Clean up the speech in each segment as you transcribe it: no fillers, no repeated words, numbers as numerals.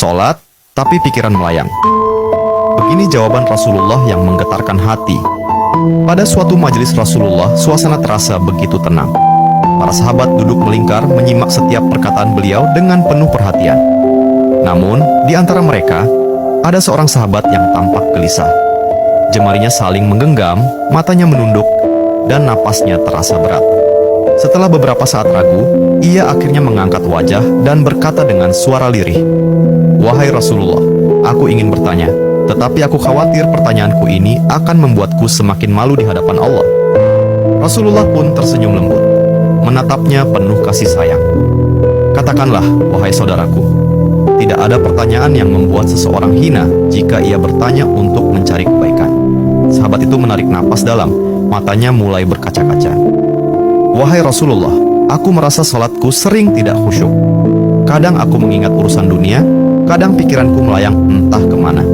sholat, tapi pikiran melayang. Begini jawaban Rasulullah yang menggetarkan hati. Pada suatu majelis Rasulullah, suasana terasa begitu tenang. Para sahabat duduk melingkar menyimak setiap perkataan beliau dengan penuh perhatian. Namun, di antara mereka, ada seorang sahabat yang tampak gelisah. Jemarinya saling menggenggam, matanya menunduk, dan napasnya terasa berat. Setelah beberapa saat ragu, ia akhirnya mengangkat wajah dan berkata dengan suara lirih, "Wahai Rasulullah, aku ingin bertanya, tetapi aku khawatir pertanyaanku ini akan membuatku semakin malu di hadapan Allah." Rasulullah pun tersenyum lembut, menatapnya penuh kasih sayang. "Katakanlah, wahai saudaraku, tidak ada pertanyaan yang membuat seseorang hina jika ia bertanya untuk mencari kebaikan." Sahabat itu menarik napas dalam, matanya mulai berkaca-kaca. "Wahai Rasulullah, aku merasa salatku sering tidak khusyuk. Kadang aku mengingat urusan dunia, kadang pikiranku melayang entah kemana.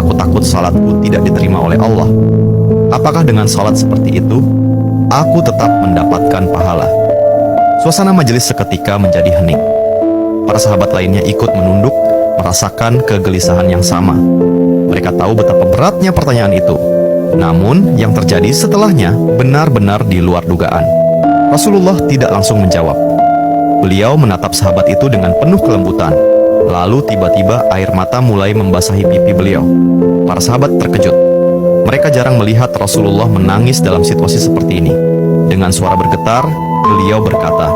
Aku takut salatku tidak diterima oleh Allah. Apakah dengan salat seperti itu, aku tetap mendapatkan pahala?" Suasana majelis seketika menjadi hening. Para sahabat lainnya ikut menunduk, merasakan kegelisahan yang sama. Mereka tahu betapa beratnya pertanyaan itu. Namun, yang terjadi setelahnya benar-benar di luar dugaan. Rasulullah tidak langsung menjawab. Beliau menatap sahabat itu dengan penuh kelembutan. Lalu tiba-tiba air mata mulai membasahi pipi beliau. Para sahabat terkejut. Mereka jarang melihat Rasulullah menangis dalam situasi seperti ini. Dengan suara bergetar, beliau berkata,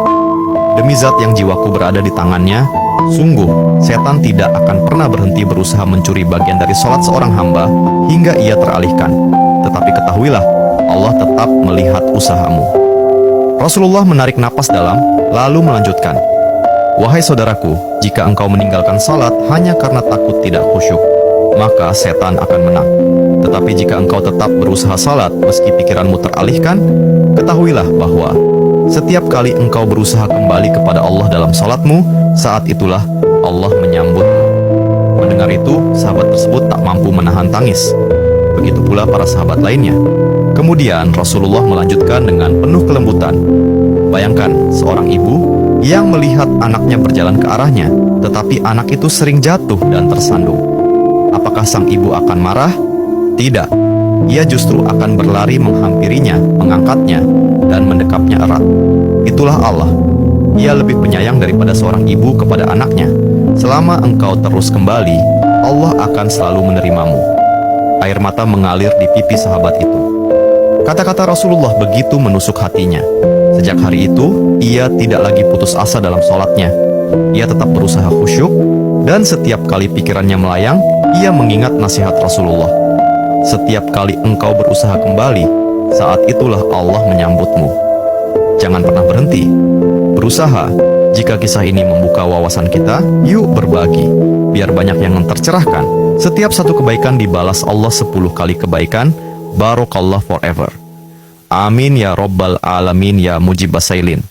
"Demi zat yang jiwaku berada di tangannya, sungguh setan tidak akan pernah berhenti berusaha mencuri bagian dari sholat seorang hamba hingga ia teralihkan. Tetapi ketahuilah, Allah tetap melihat usahamu." Rasulullah menarik napas dalam, lalu melanjutkan, "Wahai saudaraku, jika engkau meninggalkan salat hanya karena takut tidak khusyuk, maka setan akan menang. Tetapi jika engkau tetap berusaha salat meski pikiranmu teralihkan, ketahuilah bahwa setiap kali engkau berusaha kembali kepada Allah dalam salatmu, saat itulah Allah menyambutmu." Mendengar itu, sahabat tersebut tak mampu menahan tangis. Begitu pula para sahabat lainnya. Kemudian Rasulullah melanjutkan dengan penuh kelembutan, "Bayangkan seorang ibu yang melihat anaknya berjalan ke arahnya, tetapi anak itu sering jatuh dan tersandung. Apakah sang ibu akan marah? Tidak. Ia justru akan berlari menghampirinya, mengangkatnya, dan mendekapnya erat. Itulah Allah. Ia lebih penyayang daripada seorang ibu kepada anaknya. Selama engkau terus kembali, Allah akan selalu menerimamu." Air mata mengalir di pipi sahabat itu. Kata-kata Rasulullah begitu menusuk hatinya. Sejak hari itu, ia tidak lagi putus asa dalam sholatnya. Ia tetap berusaha khusyuk, dan setiap kali pikirannya melayang, ia mengingat nasihat Rasulullah. "Setiap kali engkau berusaha kembali, saat itulah Allah menyambutmu." Jangan pernah berhenti berusaha. Jika kisah ini membuka wawasan kita, yuk berbagi, biar banyak yang tercerahkan. Setiap satu kebaikan dibalas Allah 10 kali kebaikan. Barakallah forever. Amin ya Rabbal Alamin ya Mujibas Sailin.